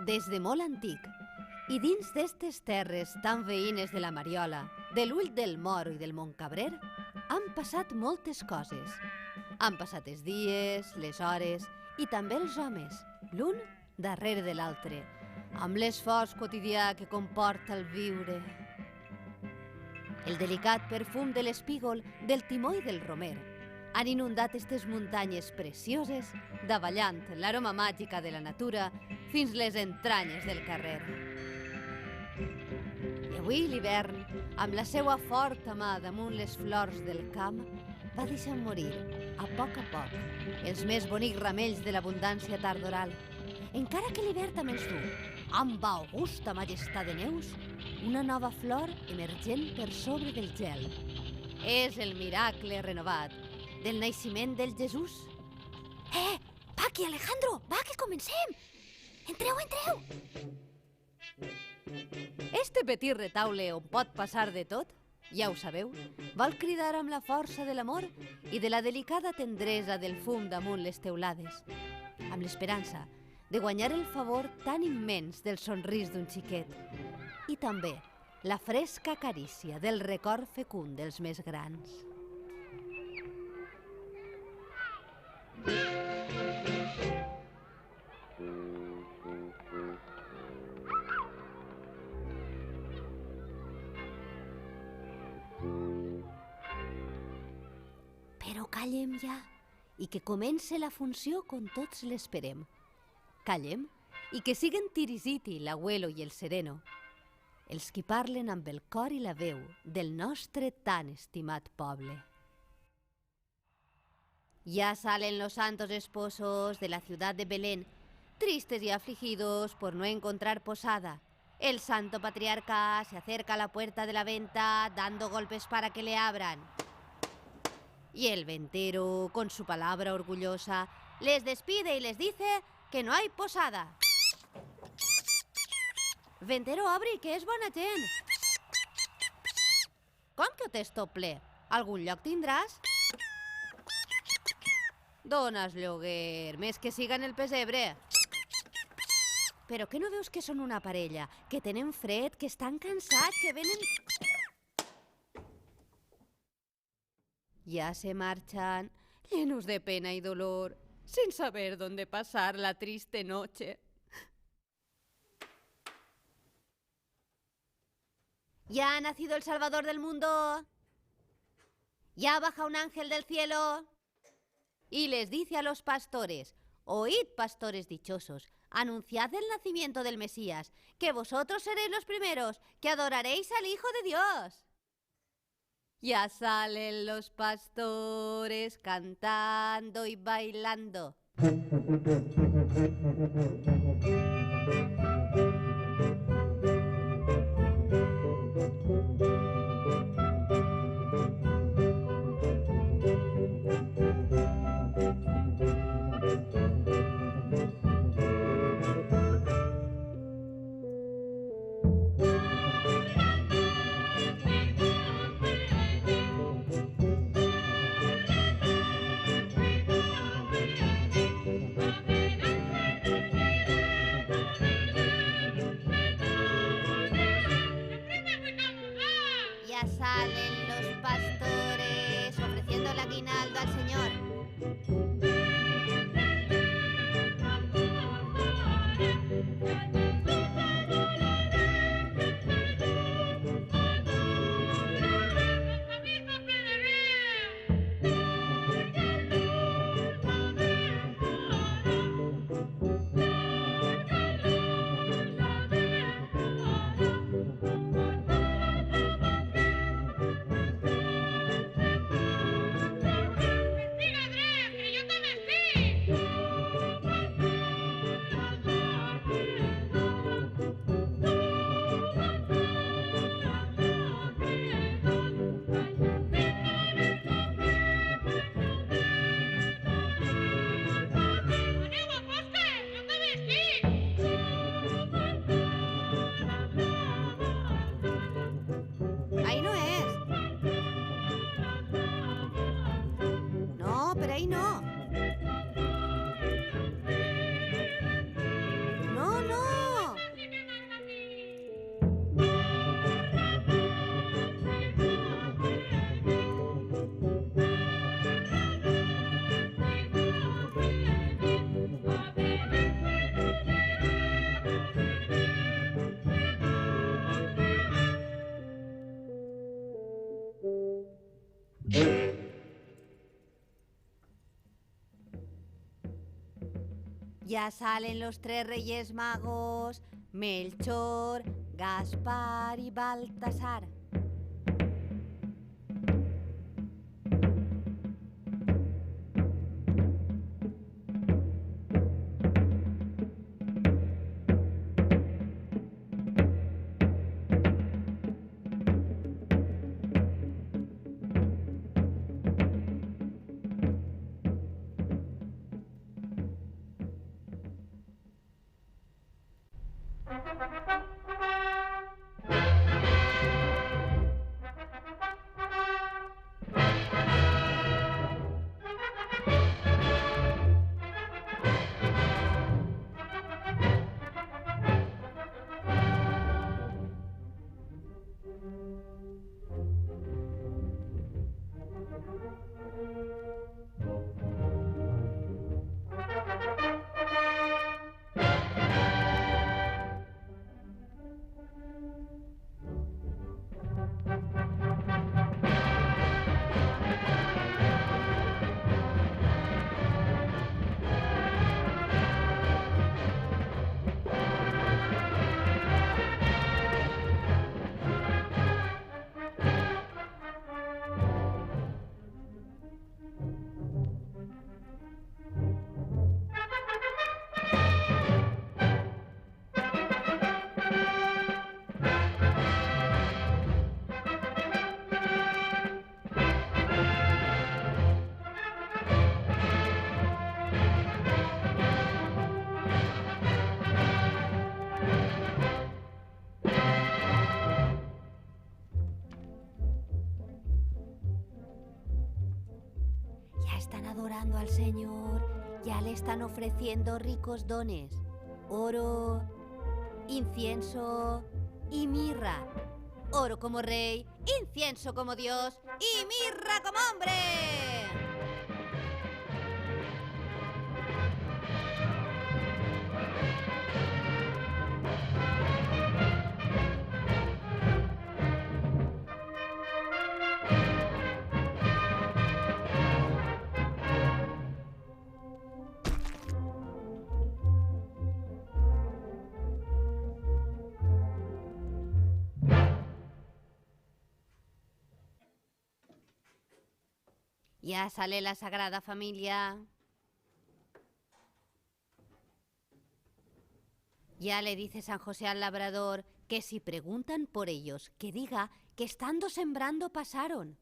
Des de molt antic, i dins d'estes terres tan veïnes de la Mariola, de l'Ull del Moro i del Montcabrer, han passat moltes coses. Han passat els dies, les hores i també els homes, l'un darrere de l'altre, amb l'esforç quotidià que comporta el viure. El delicat perfum de l'espígol, del timó i del romer han inundat estes muntanyes precioses, davallant l'aroma màgica de la natura fins les entranyes del carrer. I avui l'hivern, amb la seua forta mà damunt les flors del camp, va deixar morir, a poc, els més bonics ramells de l'abundància tardoral. Encara que l'hivern també ens du, amb augusta majestat de neus, una nova flor emergent per sobre del gel. És el miracle renovat del naixement del Jesús. Paqui, Alejandro, va, que comencem! Entreu, entreu! Este petit retaule on pot passar de tot, ja ho sabeu, vol cridar amb la força de l'amor i de la delicada tendresa del fum damunt les teulades, amb l'esperança de guanyar el favor tan immens del somrís d'un xiquet i també la fresca carícia del record fecund dels més grans. Però callem ja, i que comence la funció com tots l'esperem. Callem, i que siguen Tirisiti, l'Abuelo i el Sereno, els qui parlen amb el cor i la veu del nostre tan estimat poble. Ya salen los santos esposos de la ciudad de Belén, tristes y afligidos por no encontrar posada. El santo patriarca se acerca a la puerta de la venta dando golpes para que le abran. Y el ventero, con su palabra orgullosa, les despide y les dice que no hay posada. Ventero, obri, que és bona gent. Com que ho tens tot ple? Algun lloc tindràs? Dones lloguer, més que siga en el pessebre. Però que no veus que són una parella, que tenen fred, que estan cansats, que venen... Ya se marchan, llenos de pena y dolor, sin saber dónde pasar la triste noche. ¿Ya ha nacido el Salvador del mundo? ¿Ya baja un ángel del cielo? Y les dice a los pastores: oíd, pastores dichosos, anunciad el nacimiento del Mesías, que vosotros seréis los primeros, que adoraréis al Hijo de Dios. Ya salen los pastores cantando y bailando. Ya salen los pastores ofreciendo el aguinaldo al Señor. Ya salen los 3 Reyes Magos, Melchor, Gaspar y Baltasar. Están adorando al Señor, ya le están ofreciendo ricos dones, oro, incienso y mirra. Oro como rey, incienso como Dios y mirra como hombre. Ya sale la Sagrada Familia. Ya le dice San José al labrador que si preguntan por ellos, que diga que estando sembrando pasaron.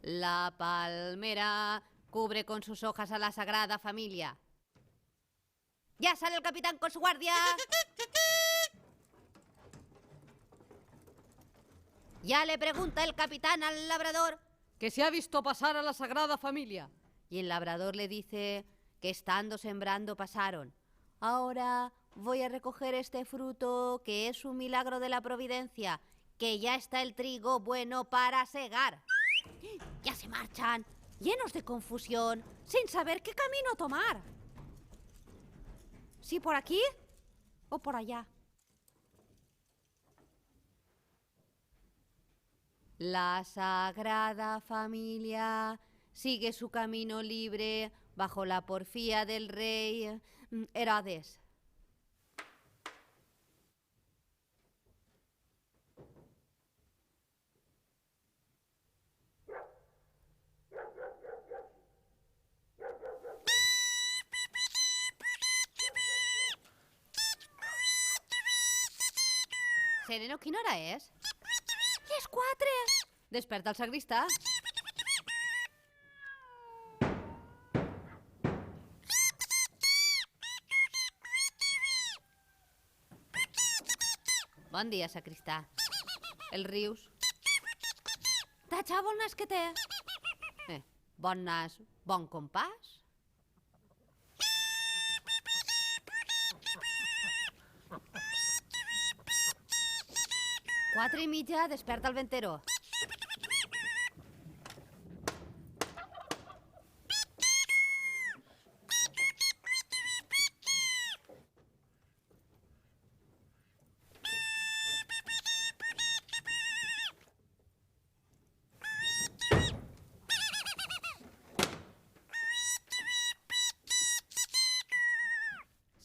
La palmera cubre con sus hojas a la Sagrada Familia. Ya sale el capitán con su guardia. Ya le pregunta el capitán al labrador que si ha visto pasar a la Sagrada Familia. Y el labrador le dice que estando sembrando pasaron. Ahora voy a recoger este fruto que es un milagro de la providencia, que ya está el trigo bueno para segar. Ya se marchan, llenos de confusión, sin saber qué camino tomar. ¿Si por aquí o por allá? La Sagrada Familia sigue su camino libre bajo la porfía del rey Herodes. Sereno, quina hora és? Les 4! Desperta el sagristà. Bon dia, sacristà. El rius? Tatxà, bon nas que té? Bon nas, bon compàs? 4:30, desperta el ventero.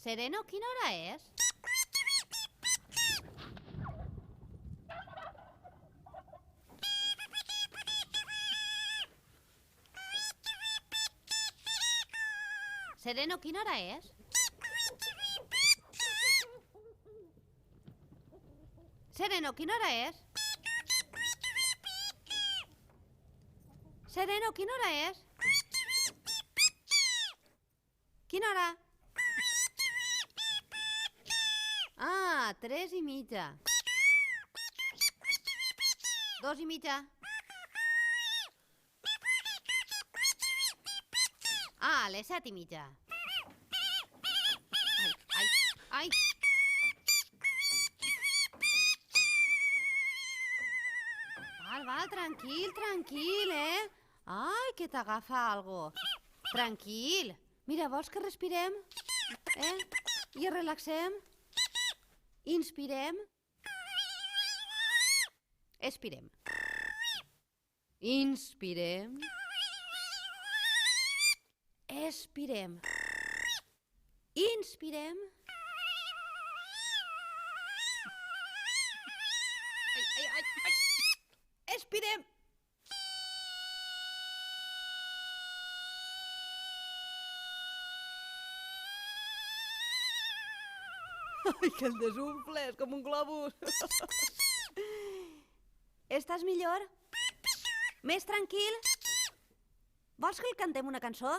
Sereno, quina hora és? Sereno, quina hora és? Sereno, quina hora és? Sereno, quina hora és? Quina hora? Ah, 3:30. 2:30. Ah, les 7:30. Ai, ai, ai. Val, tranquil, tranquil, eh? Ai, que t'agafa algo. Tranquil. Mira, vols que respirem? I relaxem? Inspirem? Expirem. Inspirem. Expirem. Inspirem. Ai. Expirem. Ai, que el desunfle, és com un globus. Estàs millor? Més tranquil? Vols que el cantem una cançó?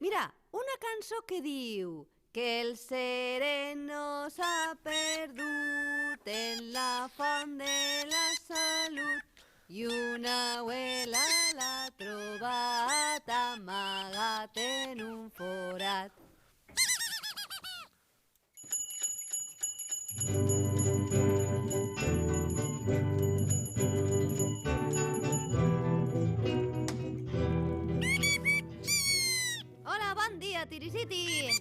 Mira, una cançó que diu que el sereno s'ha perdut en la font de la salut i una abuela l'ha trobat amagat en un forat. Hola, bon dia, Tirisiti.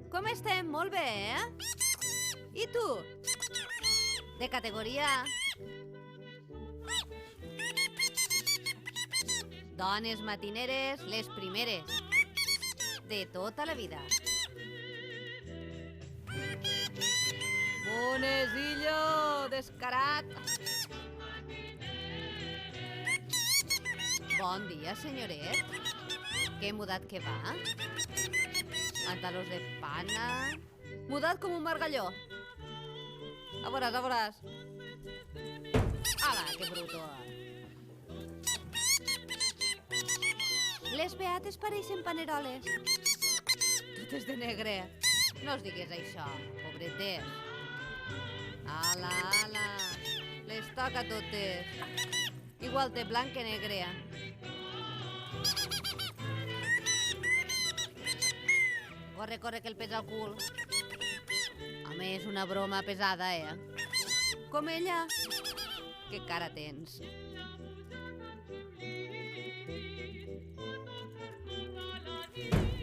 Com estem? Molt bé, eh? I tu? De categoria? Dones matineres, les primeres. De tota la vida. Bonesillo, descarat. Bon dia, senyoret. Que mudat que va? Pantalons de pana. Mudat com un margalló. A veuràs. Ala, que bruto. Les beates pareixen paneroles. Totes de negre. No us digues això, pobretes. Ala. Les toca totes. Igual de blanc que negre. Corre, que el pesa al cul. A més, una broma pesada, eh? Com ella. Que cara tens.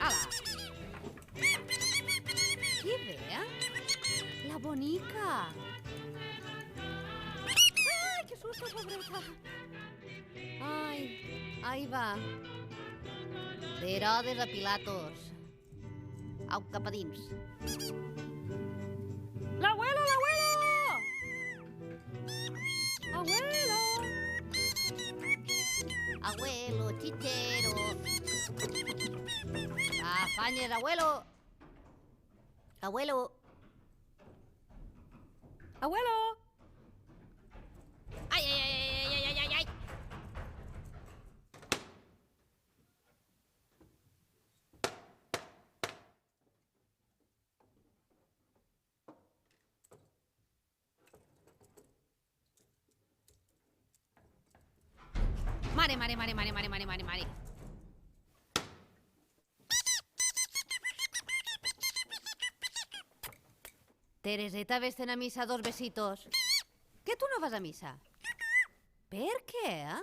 Ala. Qui ve? La bonica. Ai, que susto, pobreta. Ai, ahí va. D'Herodes a Pilatos. Au, cap a dins. ¡L'abuelo! Abuelo, chichero. Afanyes, abuelo. Ai. Mare. Tereseta, vés-te'n a missa 2 besitos. Que tu no vas a missa? Per què?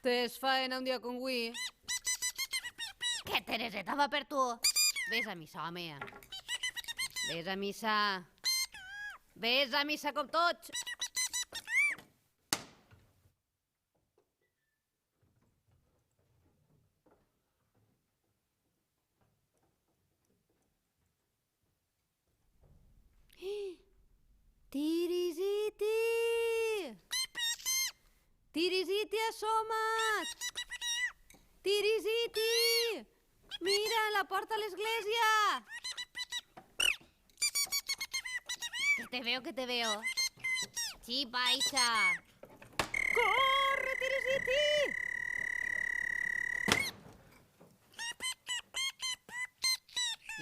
Tes faena un dia com avui. Que Tereseta va per tu. Vés a missa, home. Vés a missa com tots. Tirisiti! Tirisiti, assoma't! Tirisiti! Mira, la porta a l'església! Que te veo. Sí, baixa! Corre, Tirisiti!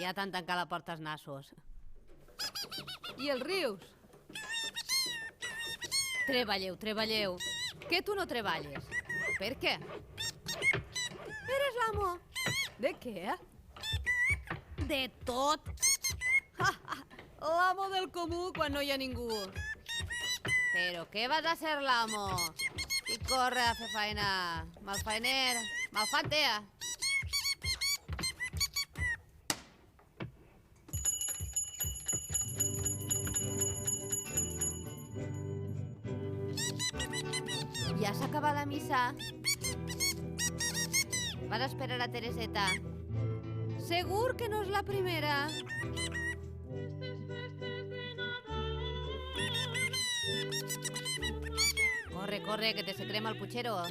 Ja t'han tancat la porta als nassos. I els rius? Treballeu. Que tu no treballes? Per què? Eres l'amo. De què? De tot. L'amo del comú quan no hi ha ningú. Però què vas a ser l'amo? I corre a fer feina. Malfaener, malfantea. Ja s'ha acabat la missa. Vas a esperar a Tereseta. Segur que no és la primera? Corre, que te se crema el puchero.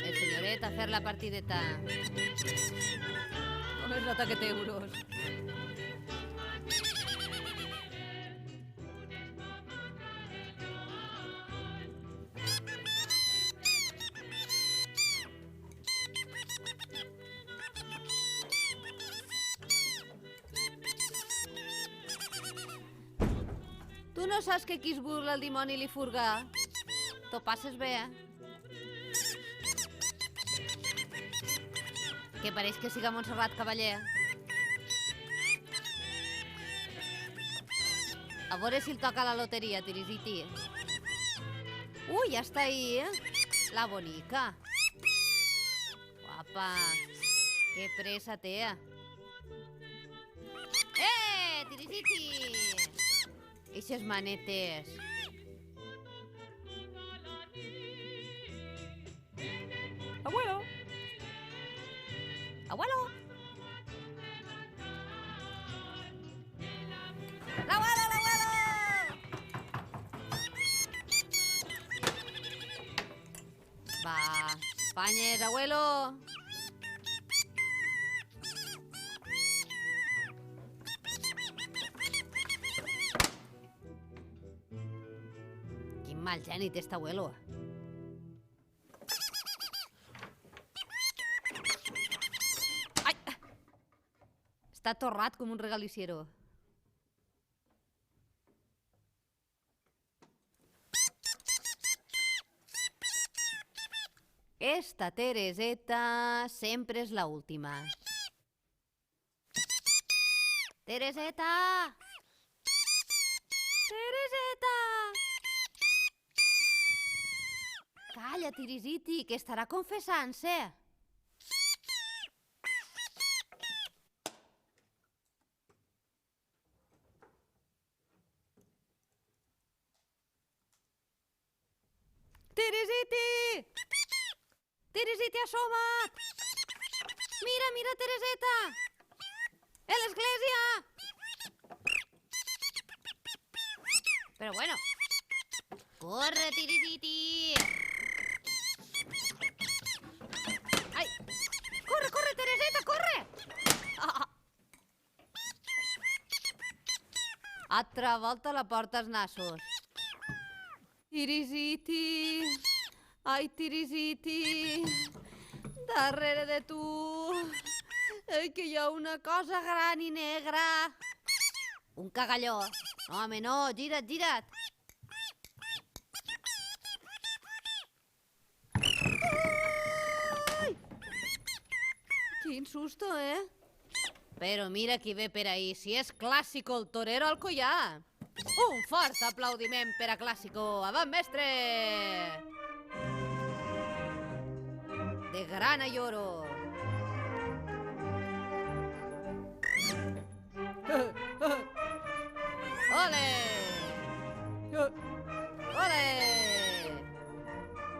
El senyoret a fer la partideta. Com es nota que té euros. Tu no saps que qui es burla el dimoni li furga? T'ho passes bé, eh? Que pareix que siga Montserrat Cavaller. A veure si el toca la loteria, Tirisiti. Ja està ahí, eh? La bonica. Guapa. Que pressa té. Tirisiti! Eixes manetes. Abuelo! Abuelo! L'abuelo! Va, Espanyes, abuelo! Quin mal geni té esta abuelo. Ai! Està torrat com un regaliciero. Esta Tereseta sempre és la última. Tereseta! Tereseta! Calla, Tirisiti, que estarà confessant-se. Teresiti! Teresiti, assoma't! Mira, Tereseta! En l'església! Però bueno. Corre, Tirisiti! Ai! Corre, Tereseta, corre! Altra volta la porta als nassos. Tirisiti! Ai, Tirisiti! Darrere de tu! Ai, que hi ha una cosa gran i negra! Un cagalló! No, home, no! Gira't! Ai! Quin susto, eh? Però mira qui ve per ahí, si és Clásico, el torero Alcoyà. Un fort aplaudiment per a Clásico. Avant, mestre! De grana i oro. Ole! Ole!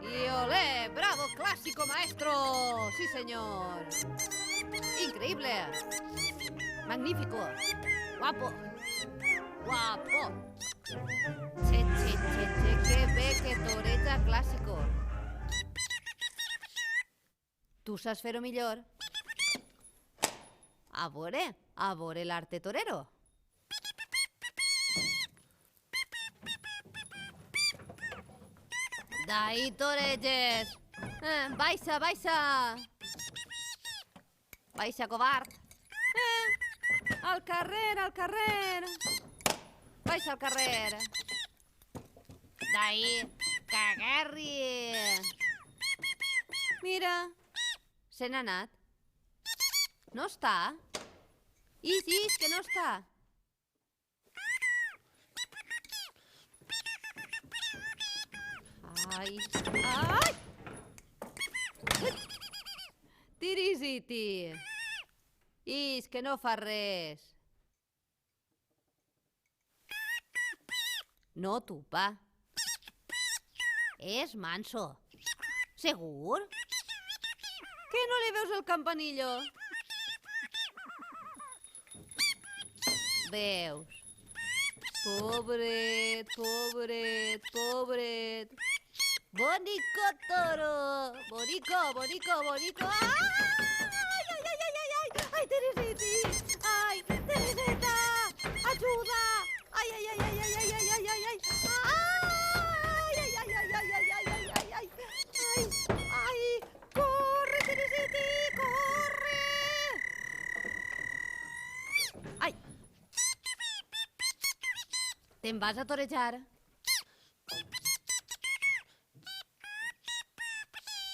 Y olé, bravo, Clásico, maestro. Sí, señor. Increíble. increïble! Magnífico! Guapo! Guapo! Che, que bé que toreja clàssico! Tu saps fer-ho millor? A veure l'arte torero. D'ahí toreges! Baixa, baixa! Baixa, covard! Al carrer, al carrer! Baixa al carrer! D'ahí, que agarri! Mira, se n'ha anat. No està? Is, que no està. Ai, ai! Tirisiti! Is, que no fa res. No tupa. És manso. Segur? Que no li veus el campanillo? Veus? Pobret, pobret, pobret. Bonico toro. Bonico, bonico, bonico. Ai, ai, ai, ai, ai, ai. Ai, Teresiti. Ai, Tereseta. Ajuda. Ai, ai, ai, ai, ai, ai, ai, ai, ai, ai. Ai, ai, ai, ai, ai, ai, ai, ai, ai, ai. Ai, ai. Corre, Teresiti, corre. Ai. Te'n vas a torejar?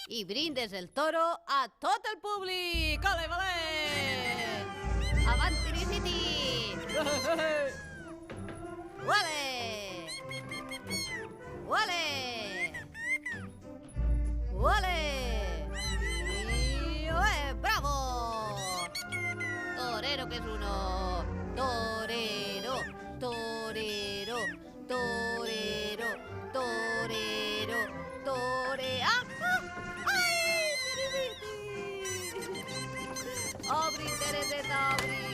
I brindes el toro a tot el públic! Ole, ole! Avant, Tirisiti! Ole! Ole! Ole! I bravo! Torero que es uno! Torero! Torero! Torero! Torero! Torero! Obri, Tereseta, obri!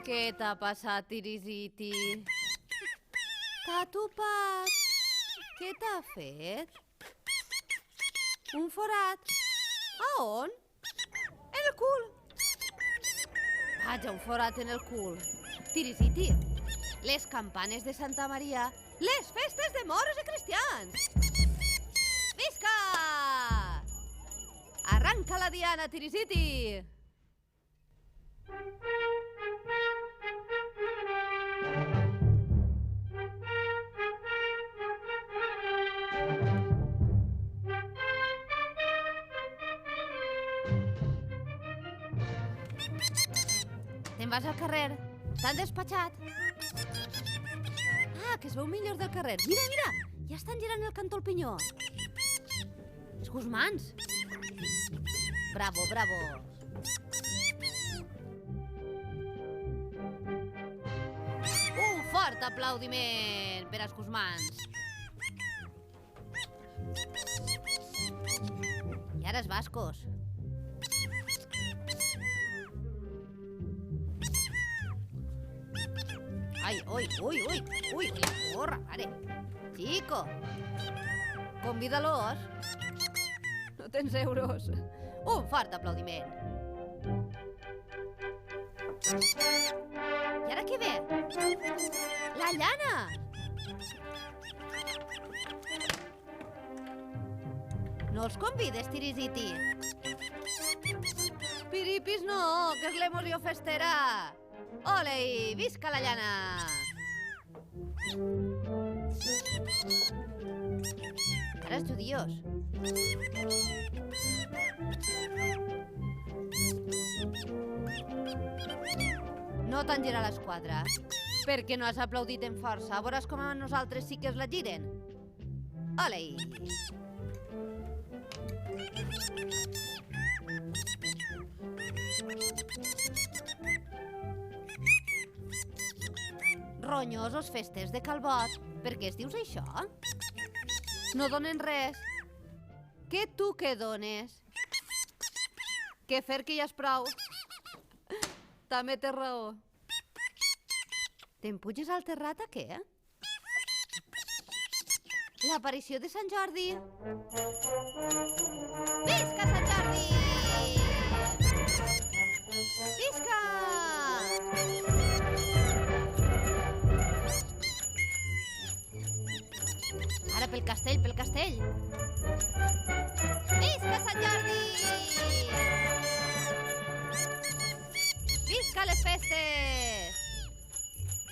Què t'ha passat, Tirisiti? T'ha topat? Què t'ha fet? Un forat? A on? En el cul! Vaja, un forat en el cul. Tirisiti, les campanes de Santa Maria, les festes de moros i cristians! Visca! Arranca la diana, Tirisiti! Te'n vas al carrer? T'han despatxat? Ah, que es veu millor del carrer. Mira, mira! Ja estan girant el cantó al pinyó. Els Guzmans. Bravo, bravo. Un fort aplaudiment per als Guzmans. I ara els bascos. Ai, ui, ui, ui, ui, la porra, pare. Chico, convida-los. No tens euros. Un fort aplaudiment. I ara què ve? La llana! No els convides, Tirisiti? Piripis no, que és l'emoció festera. Ole, visca la llana! Cares judios. No t'han girat l'esquadra, perquè no has aplaudit en força. Veuràs com a nosaltres sí que es la giren. Ole! Ronyosos festes de Calbot. Per què es dius això? No donen res. Que tu què dones? Que fer que ja és prou. També té raó. Te'n puges al terrat a què? L'aparició de Sant Jordi. Visca Sant Jordi! Visca! Ara pel castell, pel castell. Visca Sant Jordi! Visca les festes!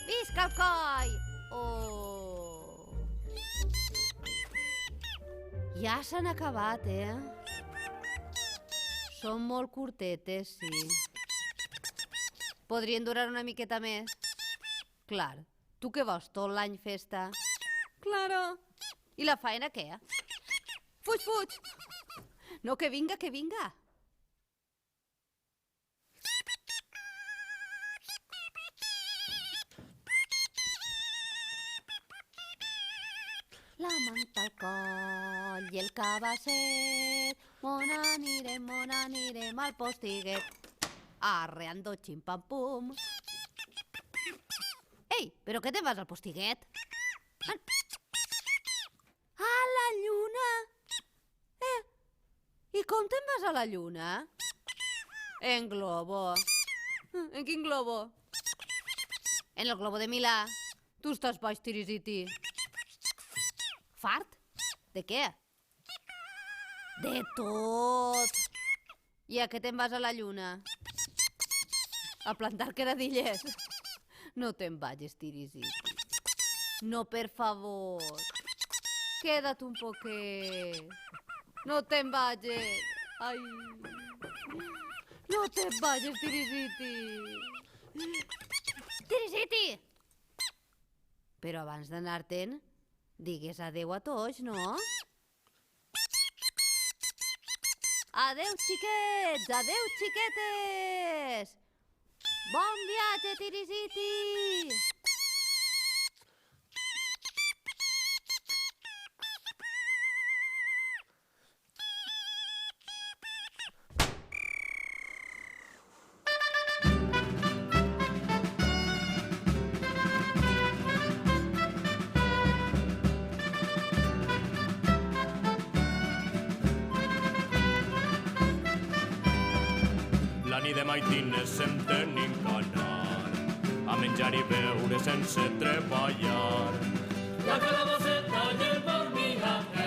Visca el coll! Oh! Ja s'han acabat, Són molt curtetes, sí. Podrien durar una miqueta més. Clar, tu què vols, tot l'any festa? Claro. I la faena què? Fuig, fuig! No, que vinga, que vinga. La manta al coll i el cabasset, mon anirem al postiguet, arreando ximpam-pum. Ei, però què te'n vas al postiguet? A la lluna? I com te'n vas a la lluna? En globo. En quin globo? En el globo de Milà. Tu estàs baix, tirisiti. Fart? De què? De tot. I a què te'n vas a la lluna? A plantar queradilles. No te'n vagis, tirisiti. No, per favor. Queda't un poquet. No te'n vagis. Ai. No te'n vagis, tirisiti. Tirisiti! Però abans d'anar-te'n, digues adeu a tots, no? Adeu, xiquets! Adeu, xiquetes! Bon viatge, tirisiti! La nit de maitines em tenim que anar a menjar i beure sense treballar. La calabaceta i el bon vinagre